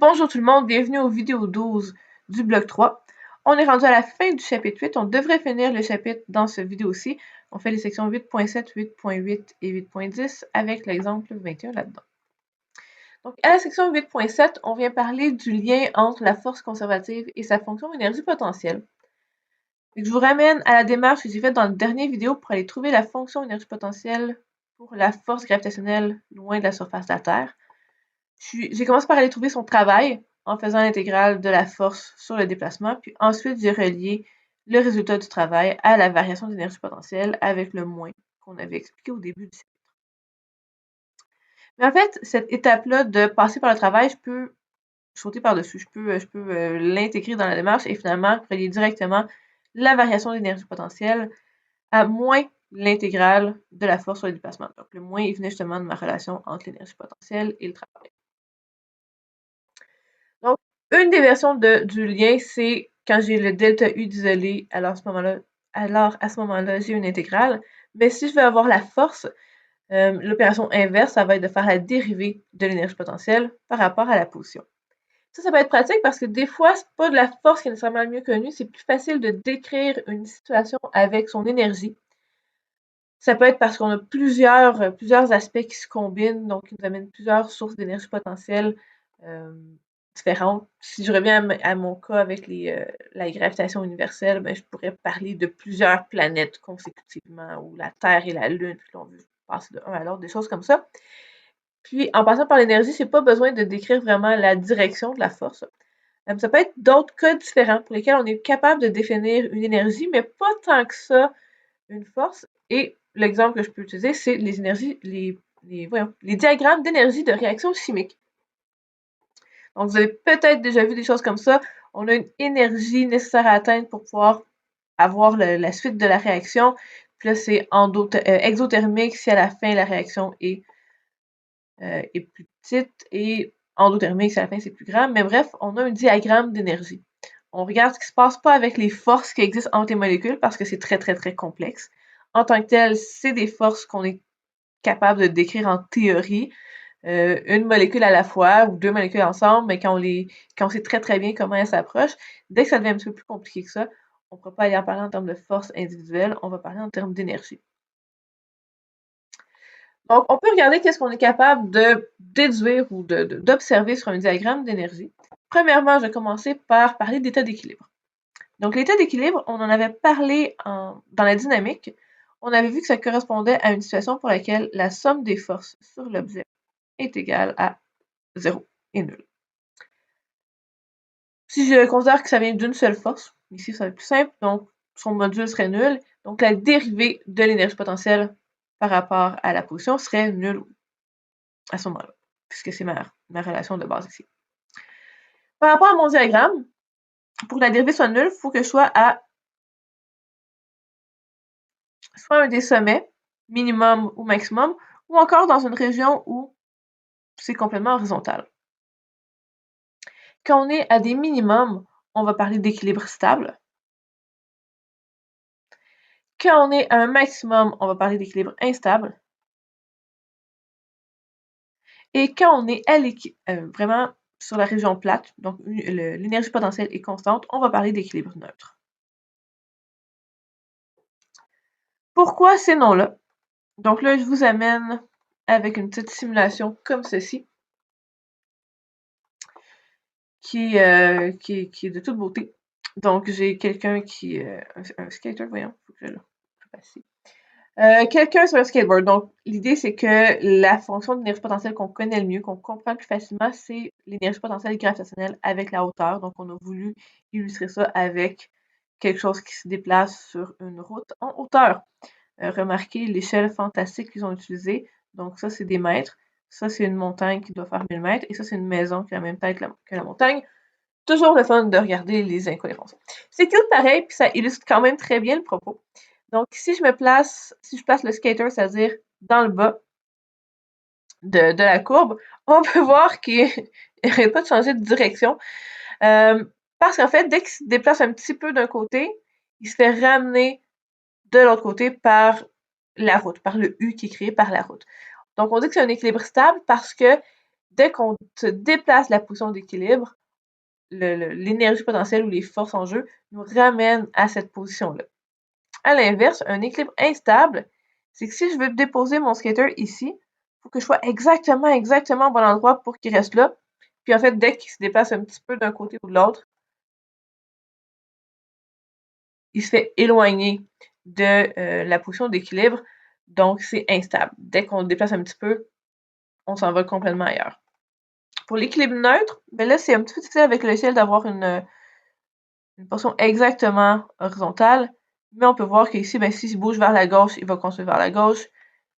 Bonjour tout le monde, bienvenue aux vidéos 12 du bloc 3. On est rendu à la fin du chapitre 8. On devrait finir le chapitre dans cette vidéo-ci. On fait les sections 8.7, 8.8 et 8.10 avec l'exemple 21 là-dedans. Donc, à la section 8.7, on vient parler du lien entre la force conservative et sa fonction énergie potentielle. Je vous ramène à la démarche que j'ai faite dans la dernière vidéo pour aller trouver la fonction énergie potentielle pour la force gravitationnelle loin de la surface de la Terre. J'ai commencé par aller trouver son travail en faisant l'intégrale de la force sur le déplacement, puis ensuite j'ai relié le résultat du travail à la variation d'énergie potentielle avec le moins qu'on avait expliqué au début du chapitre. Mais en fait, cette étape-là de passer par le travail, je peux sauter par-dessus, je peux l'intégrer dans la démarche et finalement relier directement la variation d'énergie potentielle à moins l'intégrale de la force sur le déplacement. Donc le moins, il venait justement de ma relation entre l'énergie potentielle et le travail. Donc, une des versions du lien, c'est quand j'ai le delta U d'isolé, alors à ce moment-là, j'ai une intégrale. Mais si je veux avoir la force, l'opération inverse, ça va être de faire la dérivée de l'énergie potentielle par rapport à la position. Ça peut être pratique parce que des fois, c'est pas de la force qui est nécessairement le mieux connue, c'est plus facile de décrire une situation avec son énergie. Ça peut être parce qu'on a plusieurs aspects qui se combinent, donc qui nous amènent plusieurs sources d'énergie potentielle différentes. Si je reviens à mon cas avec la gravitation universelle, ben, je pourrais parler de plusieurs planètes consécutivement, ou la Terre et la Lune, puis là, on veut passer de un à l'autre, des choses comme ça. Puis, en passant par l'énergie, c'est pas besoin de décrire vraiment la direction de la force. Ça peut être d'autres cas différents pour lesquels on est capable de définir une énergie, mais pas tant que ça une force. Et l'exemple que je peux utiliser, c'est les diagrammes d'énergie de réaction chimique. Donc, vous avez peut-être déjà vu des choses comme ça. On a une énergie nécessaire à atteindre pour pouvoir avoir la suite de la réaction. Puis là, c'est exothermique si à la fin la réaction est plus petite et endothermique si à la fin c'est plus grand. Mais bref, on a un diagramme d'énergie. On regarde ce qui se passe pas avec les forces qui existent entre les molécules parce que c'est très, très, très complexe. En tant que tel, c'est des forces qu'on est capable de décrire en théorie, une molécule à la fois ou deux molécules ensemble, mais quand on sait très, très bien comment elles s'approchent, dès que ça devient un petit peu plus compliqué que ça, on ne pourra pas aller en parler en termes de force individuelle, on va parler en termes d'énergie. Donc, on peut regarder qu'est-ce qu'on est capable de déduire ou d'observer sur un diagramme d'énergie. Premièrement, je vais commencer par parler d'état d'équilibre. Donc, l'état d'équilibre, on en avait parlé dans la dynamique. On avait vu que ça correspondait à une situation pour laquelle la somme des forces sur l'objet est égale à 0 et nul. Si je considère que ça vient d'une seule force, ici ça va être plus simple, donc son module serait nul. Donc, la dérivée de l'énergie potentielle par rapport à la position serait nulle à ce moment-là, puisque c'est ma relation de base ici. Par rapport à mon diagramme, pour que la dérivée soit nulle, il faut que je sois à soit un des sommets, minimum ou maximum, ou encore dans une région où c'est complètement horizontal. Quand on est à des minimums, on va parler d'équilibre stable. Quand on est à un maximum, on va parler d'équilibre instable. Et quand on est vraiment sur la région plate, donc l'énergie potentielle est constante, on va parler d'équilibre neutre. Pourquoi ces noms-là? Donc là, je vous amène avec une petite simulation comme ceci, qui est de toute beauté. Donc, j'ai quelqu'un qui un skater, voyons, faut que je le fasse ici. Quelqu'un sur un skateboard. Donc, l'idée, c'est que la fonction d'énergie potentielle qu'on connaît le mieux, qu'on comprend le plus facilement, c'est l'énergie potentielle gravitationnelle avec la hauteur. Donc, on a voulu illustrer ça avec quelque chose qui se déplace sur une route en hauteur. Remarquez l'échelle fantastique qu'ils ont utilisée. Donc, ça, c'est des mètres. Ça, c'est une montagne qui doit faire 1000 mètres. Et ça, c'est une maison qui a la même taille que la montagne. Toujours le fun de regarder les incohérences. C'est cute pareil, puis ça illustre quand même très bien le propos. Donc, si je place le skater, c'est-à-dire dans le bas de la courbe, on peut voir qu'il n'arrête pas de changer de direction. Parce qu'en fait, dès qu'il se déplace un petit peu d'un côté, il se fait ramener de l'autre côté par la route, par le U qui est créé par la route. Donc, on dit que c'est un équilibre stable parce que Dès qu'on se déplace la position d'équilibre, l'énergie potentielle ou les forces en jeu nous ramènent à cette position-là. À l'inverse, un équilibre instable, c'est que si je veux déposer mon skater ici, il faut que je sois exactement au bon endroit pour qu'il reste là. Puis en fait, dès qu'il se déplace un petit peu d'un côté ou de l'autre, il se fait éloigner de la position d'équilibre, donc c'est instable. Dès qu'on le déplace un petit peu, on s'en va complètement ailleurs. Pour l'équilibre neutre, ben là, c'est un petit peu difficile avec le ciel d'avoir une portion exactement horizontale, mais on peut voir qu'ici, ben, s'il bouge vers la gauche, il va continuer vers la gauche,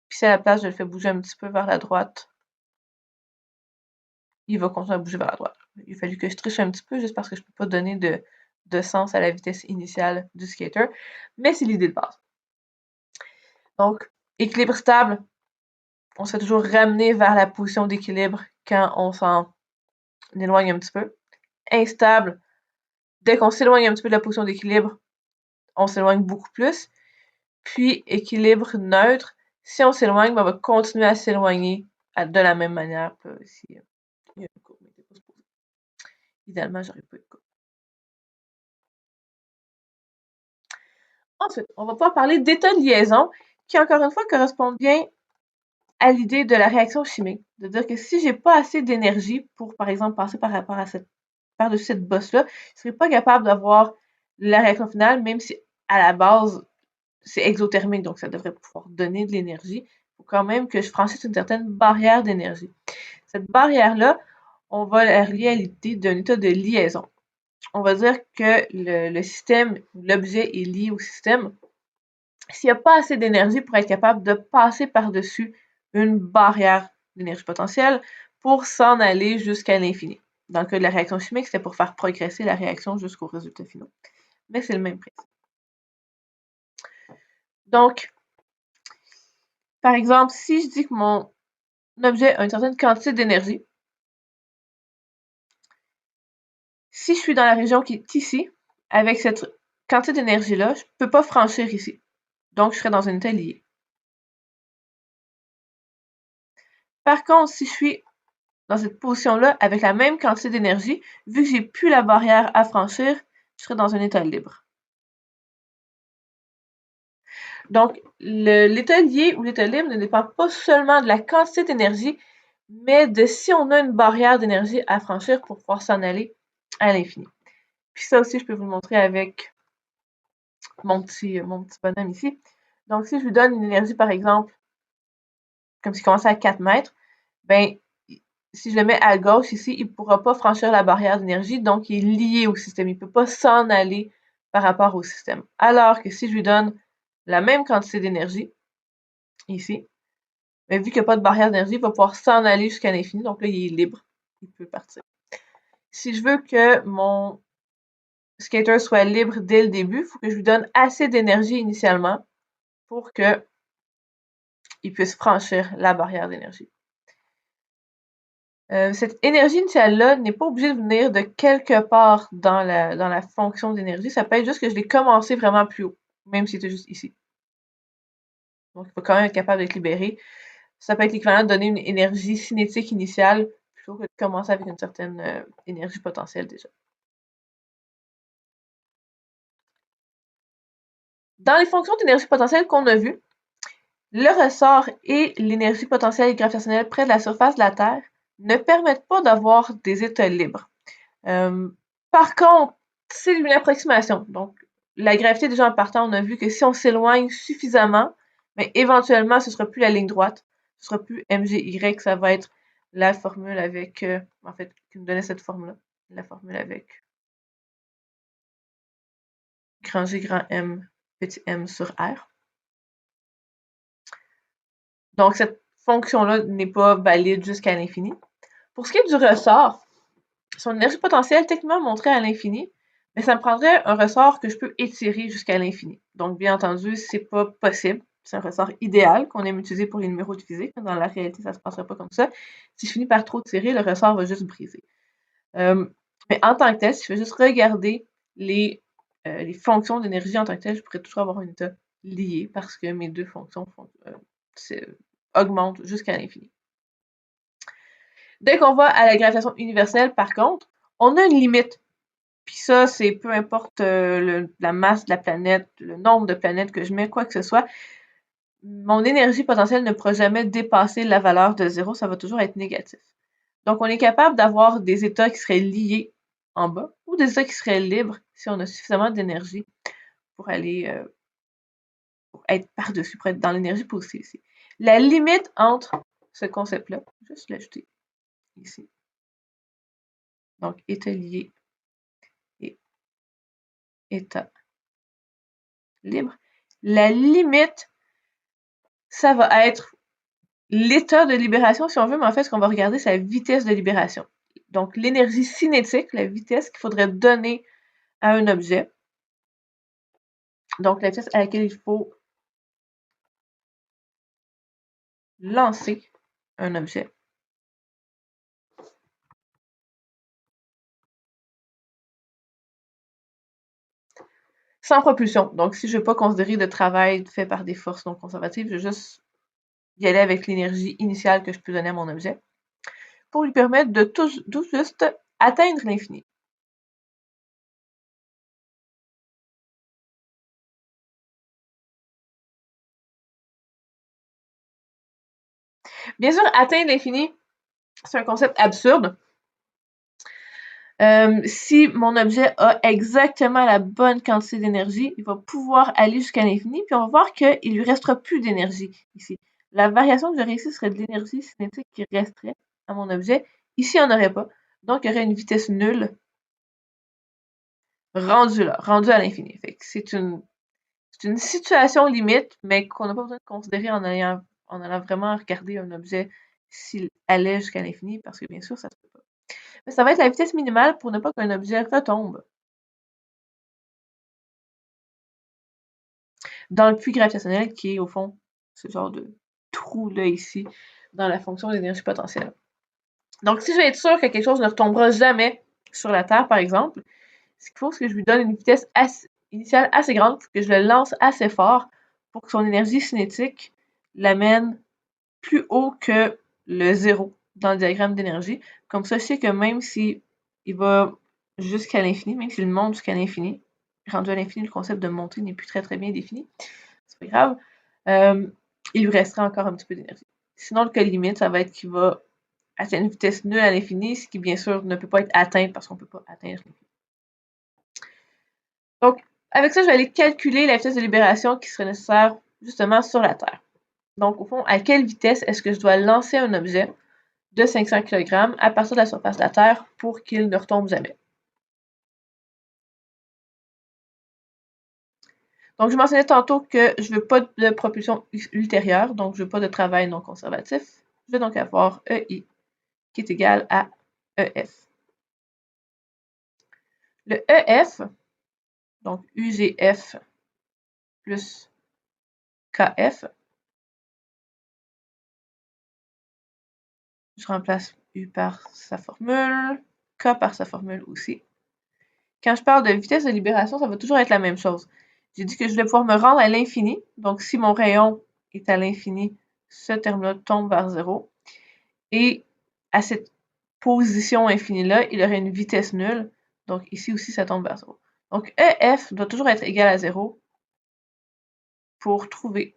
puis si à la place, je le fais bouger un petit peu vers la droite, il va continuer à bouger vers la droite. Il a fallu que je triche un petit peu, juste parce que je ne peux pas donner de sens à la vitesse initiale du skater, mais c'est l'idée de base. Donc, équilibre stable, on se fait toujours ramener vers la position d'équilibre quand on s'en éloigne un petit peu. Instable, dès qu'on s'éloigne un petit peu de la position d'équilibre, on s'éloigne beaucoup plus. Puis, équilibre neutre, si on s'éloigne, ben, on va continuer à s'éloigner de la même manière. Ici, il y a une courbe, mais pas supposé. Idéalement, j'aurais pas de courbe. Ensuite, on va pouvoir parler d'état de liaison, qui encore une fois correspond bien à l'idée de la réaction chimique. De dire que si j'ai pas assez d'énergie pour, par exemple, passer par rapport à par-dessus cette bosse-là, je serais pas capable d'avoir la réaction finale, même si à la base, c'est exothermique, donc ça devrait pouvoir donner de l'énergie. Il faut quand même que je franchisse une certaine barrière d'énergie. Cette barrière-là, on va la relier à l'idée d'un état de liaison. On va dire que le système, l'objet est lié au système. S'il n'y a pas assez d'énergie pour être capable de passer par-dessus une barrière d'énergie potentielle pour s'en aller jusqu'à l'infini. Dans le cas de la réaction chimique, c'était pour faire progresser la réaction jusqu'au résultat final. Mais c'est le même principe. Donc, par exemple, si je dis que mon objet a une certaine quantité d'énergie, si je suis dans la région qui est ici, avec cette quantité d'énergie-là, je ne peux pas franchir ici. Donc, je serai dans un état lié. Par contre, si je suis dans cette position-là, avec la même quantité d'énergie, vu que j'ai plus la barrière à franchir, je serai dans un état libre. Donc, l'état lié ou l'état libre ne dépend pas seulement de la quantité d'énergie, mais de si on a une barrière d'énergie à franchir pour pouvoir s'en aller à l'infini. Puis ça aussi, je peux vous le montrer avec mon petit bonhomme ici. Donc, si je lui donne une énergie, par exemple, comme s'il commençait à 4 mètres, ben, si je le mets à gauche ici, il ne pourra pas franchir la barrière d'énergie, donc il est lié au système. Il ne peut pas s'en aller par rapport au système. Alors que si je lui donne la même quantité d'énergie, ici, ben, vu qu'il n'y a pas de barrière d'énergie, il va pouvoir s'en aller jusqu'à l'infini, donc là, il est libre. Il peut partir. Si je veux que mon skater soit libre dès le début, il faut que je lui donne assez d'énergie initialement pour qu'il puisse franchir la barrière d'énergie. Cette énergie initiale-là n'est pas obligée de venir de quelque part dans la fonction d'énergie. Ça peut être juste que je l'ai commencé vraiment plus haut, même si c'était juste ici. Donc, il faut quand même être capable d'être libéré. Ça peut être l'équivalent de donner une énergie cinétique initiale plutôt que de commencer avec une certaine énergie potentielle déjà. Dans les fonctions d'énergie potentielle qu'on a vues, le ressort et l'énergie potentielle gravitationnelle près de la surface de la Terre ne permettent pas d'avoir des états libres. Par contre, c'est une approximation. Donc, la gravité, déjà en partant, on a vu que si on s'éloigne suffisamment, mais éventuellement, ce ne sera plus la ligne droite, ce sera plus MGY, ça va être la formule avec, en fait, qui nous donnait cette forme-là, la formule avec grand G, grand M, petit m sur R. Donc, cette fonction-là n'est pas valide jusqu'à l'infini. Pour ce qui est du ressort, son énergie potentielle est techniquement montrée à l'infini, mais ça me prendrait un ressort que je peux étirer jusqu'à l'infini. Donc, bien entendu, c'est pas possible. C'est un ressort idéal qu'on aime utiliser pour les numéros de physique. Dans la réalité, ça se passerait pas comme ça. Si je finis par trop tirer, le ressort va juste briser. Mais en tant que tel, si je fais juste regarder les fonctions d'énergie en tant que tel, je pourrais toujours avoir un état lié parce que mes deux fonctions augmentent jusqu'à l'infini. Dès qu'on va à la gravitation universelle, par contre, on a une limite. Puis ça, c'est peu importe la masse de la planète, le nombre de planètes que je mets, quoi que ce soit, mon énergie potentielle ne pourra jamais dépasser la valeur de 0, ça va toujours être négatif. Donc, on est capable d'avoir des états qui seraient liés en bas ou des états qui seraient libres si on a suffisamment d'énergie pour aller pour être par-dessus, pour être dans l'énergie positive ici. La limite entre ce concept-là, juste l'ajouter ici. Donc, état lié et état libre. La limite, ça va être l'état de libération, si on veut, mais en fait, ce qu'on va regarder, c'est la vitesse de libération. Donc, l'énergie cinétique, la vitesse qu'il faudrait donner à un objet. Donc, la vitesse à laquelle il faut lancer un objet. Sans propulsion. Donc, si je ne veux pas considérer de travail fait par des forces non conservatives, je vais juste y aller avec l'énergie initiale que je peux donner à mon objet pour lui permettre de tout juste atteindre l'infini. Bien sûr, atteindre l'infini, c'est un concept absurde. Si mon objet a exactement la bonne quantité d'énergie, il va pouvoir aller jusqu'à l'infini, puis on va voir qu'il ne lui restera plus d'énergie ici. La variation que j'aurais ici serait de l'énergie cinétique qui resterait à mon objet. Ici, il n'y en aurait pas. Donc, il y aurait une vitesse nulle rendue là, rendue à l'infini. C'est une situation limite, mais qu'on n'a pas besoin de considérer en allant vraiment regarder un objet s'il allait jusqu'à l'infini, parce que bien sûr, ça se peut pas. Mais ça va être la vitesse minimale pour ne pas qu'un objet retombe dans le puits gravitationnel qui est au fond ce genre de trou-là ici dans la fonction d'énergie potentielle. Donc, si je veux être sûr que quelque chose ne retombera jamais sur la Terre, par exemple, ce qu'il faut, c'est que je lui donne une vitesse initiale assez grande, que je le lance assez fort pour que son énergie cinétique l'amène plus haut que le zéro dans le diagramme d'énergie. Comme ça, je sais que même si il va jusqu'à l'infini, même s'il monte jusqu'à l'infini, rendu à l'infini, le concept de monter n'est plus très très bien défini, c'est pas grave, il lui restera encore un petit peu d'énergie. Sinon, le cas limite, ça va être qu'il va atteindre une vitesse nulle à l'infini, ce qui bien sûr ne peut pas être atteint parce qu'on ne peut pas atteindre l'infini. Donc, avec ça, je vais aller calculer la vitesse de libération qui serait nécessaire justement sur la Terre. Donc, au fond, à quelle vitesse est-ce que je dois lancer un objet de 500 kg à partir de la surface de la Terre pour qu'il ne retombe jamais? Donc, je mentionnais tantôt que je ne veux pas de propulsion ultérieure, donc je ne veux pas de travail non conservatif. Je vais donc avoir EI qui est égal à EF. Le EF, donc UGF plus KF, je remplace U par sa formule, K par sa formule aussi. Quand je parle de vitesse de libération, ça va toujours être la même chose. J'ai dit que je vais pouvoir me rendre à l'infini. Donc, si mon rayon est à l'infini, ce terme-là tombe vers 0. Et à cette position infinie-là, il aurait une vitesse nulle. Donc, ici aussi, ça tombe vers 0. Donc, EF doit toujours être égal à 0 pour trouver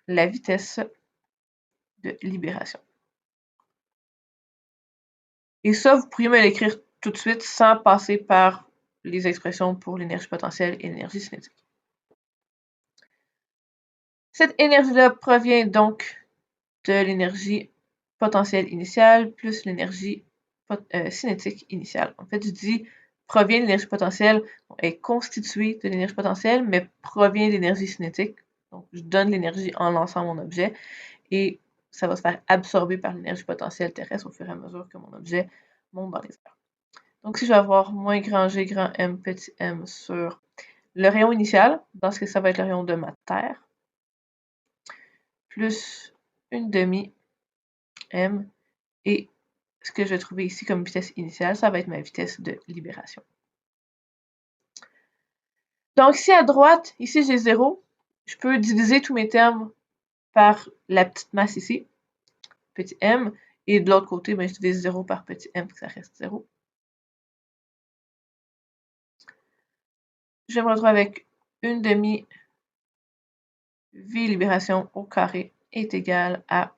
la vitesse de libération. Et ça, vous pourriez me l'écrire tout de suite sans passer par les expressions pour l'énergie potentielle et l'énergie cinétique. Cette énergie-là provient donc de l'énergie potentielle initiale plus l'énergie cinétique initiale. En fait, je dis provient de l'énergie potentielle, est constituée de l'énergie potentielle, mais provient de l'énergie cinétique. Donc, je donne l'énergie en lançant mon objet et ça va se faire absorber par l'énergie potentielle terrestre au fur et à mesure que mon objet monte dans les airs. Donc, si je vais avoir moins grand G, grand M, petit m sur le rayon initial, dans ce que ça va être le rayon de ma Terre, plus une demi m, et ce que je vais trouver ici comme vitesse initiale, ça va être ma vitesse de libération. Donc, si à droite, ici j'ai 0, je peux diviser tous mes termes par la petite masse ici, petit m, et de l'autre côté, ben, je divise 0 par petit m, ça reste 0. Je me retrouve avec une demi V libération au carré est égal à,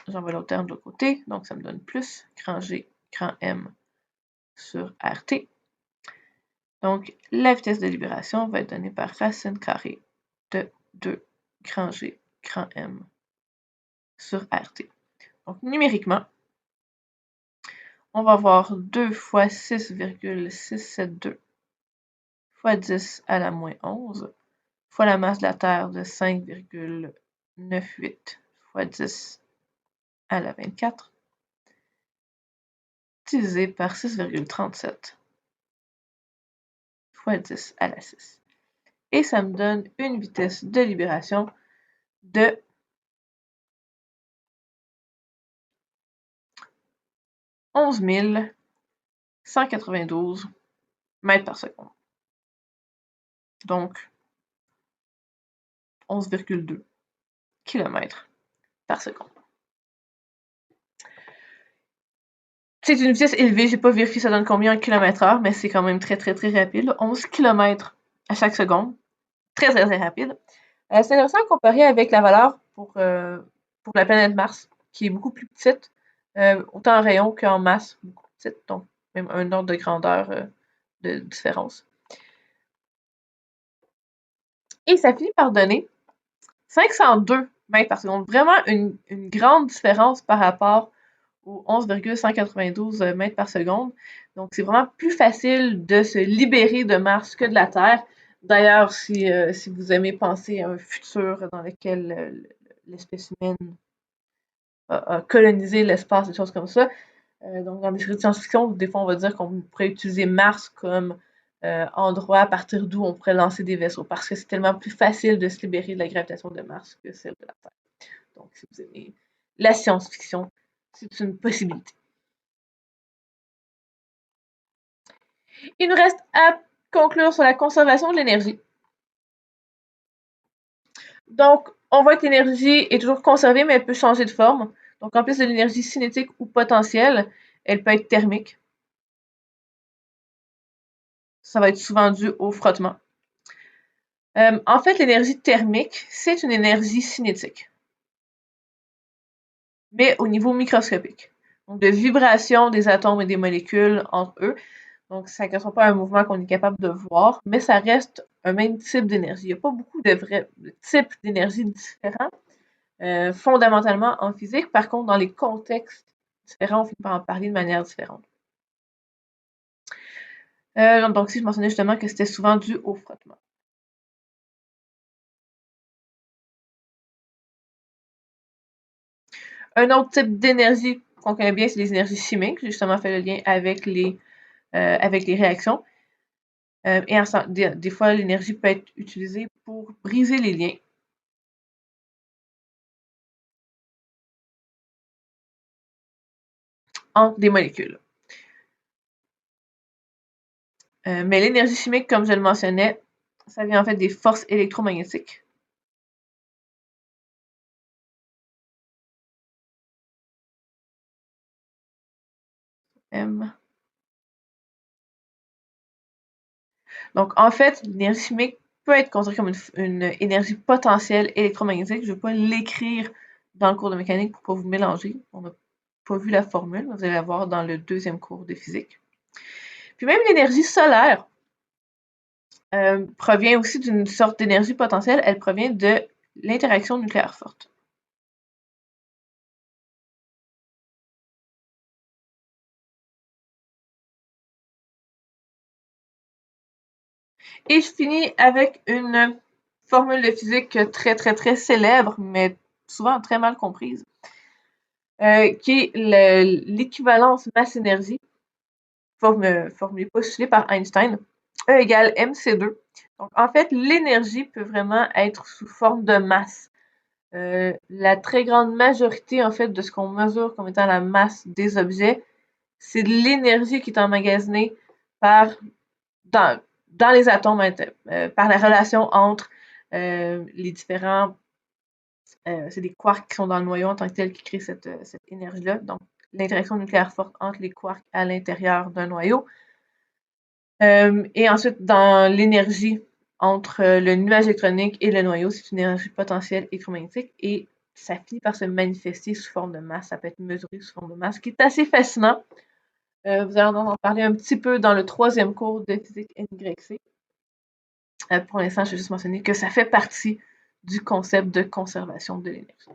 j'envoie l'autre terme de l'autre côté, donc ça me donne plus grand G, grand M sur RT. Donc, la vitesse de libération va être donnée par racine carrée de 2 grand G, grand M sur RT. Donc, numériquement, on va avoir 2 fois 6,672 fois 10 à la moins 11 fois la masse de la Terre de 5,98 fois 10 à la 24 divisé par 6,37 fois 10 à la 6. Et ça me donne une vitesse de libération de 11 192 mètres par seconde. Donc, 11,2 km par seconde. C'est une vitesse élevée, j'ai pas vérifié ça donne combien en km/h, mais c'est quand même très très très rapide. 11 km à chaque seconde. Très très très rapide. C'est intéressant à comparer avec la valeur pour la planète Mars, qui est beaucoup plus petite, autant en rayon qu'en masse, beaucoup petite, donc même un ordre de grandeur de différence. Et ça finit par donner 502 mètres par seconde. Vraiment une grande différence par rapport aux 11,192 mètres par seconde. Donc, c'est vraiment plus facile de se libérer de Mars que de la Terre. D'ailleurs, si vous aimez penser à un futur dans lequel l'espèce humaine a colonisé l'espace, des choses comme ça, donc dans des séries de science-fiction, des fois on va dire qu'on pourrait utiliser Mars comme endroit à partir d'où on pourrait lancer des vaisseaux, parce que c'est tellement plus facile de se libérer de la gravitation de Mars que celle de la Terre. Donc, si vous aimez la science-fiction, c'est une possibilité. Il nous reste à conclure sur la conservation de l'énergie. Donc, on voit que l'énergie est toujours conservée, mais elle peut changer de forme. Donc, en plus de l'énergie cinétique ou potentielle, elle peut être thermique. Ça va être souvent dû au frottement. En fait, l'énergie thermique, c'est une énergie cinétique, mais au niveau microscopique. Donc, de vibration des atomes et des molécules entre eux. Donc, ça ne correspond pas à un mouvement qu'on est capable de voir, mais ça reste un même type d'énergie. Il n'y a pas beaucoup de vrais types d'énergie différents, fondamentalement en physique. Par contre, dans les contextes différents, on finit par en parler de manière différente. Donc, si je mentionnais justement que c'était souvent dû au frottement. Un autre type d'énergie qu'on connaît bien, c'est les énergies chimiques. J'ai justement fait le lien avec les réactions. Et des fois, l'énergie peut être utilisée pour briser les liens. Entre des molécules. Mais l'énergie chimique, comme je le mentionnais, ça vient en fait des forces électromagnétiques. M. Donc, en fait, l'énergie chimique peut être considérée comme une énergie potentielle électromagnétique. Je ne vais pas l'écrire dans le cours de mécanique pour ne pas vous mélanger. On n'a pas vu la formule, vous allez la voir dans le deuxième cours de physique. Puis même l'énergie solaire provient aussi d'une sorte d'énergie potentielle. Elle provient de l'interaction nucléaire forte. Et je finis avec une formule de physique très, très, très célèbre, mais souvent très mal comprise, qui est l'équivalence masse-énergie, formulée postulée par Einstein, E égale mc2. Donc, en fait, l'énergie peut vraiment être sous forme de masse. La très grande majorité, en fait, de ce qu'on mesure comme étant la masse des objets, c'est de l'énergie qui est emmagasinée dans les atomes, par la relation entre les différents c'est des quarks qui sont dans le noyau en tant que tel qui créent cette énergie-là. Donc, l'interaction nucléaire forte entre les quarks à l'intérieur d'un noyau. Et ensuite, dans l'énergie entre le nuage électronique et le noyau, c'est une énergie potentielle électromagnétique et ça finit par se manifester sous forme de masse. Ça peut être mesuré sous forme de masse, ce qui est assez fascinant. Vous allez en parler un petit peu dans le 3e cours de physique NYC. Pour l'instant, je vais juste mentionner que ça fait partie du concept de conservation de l'énergie.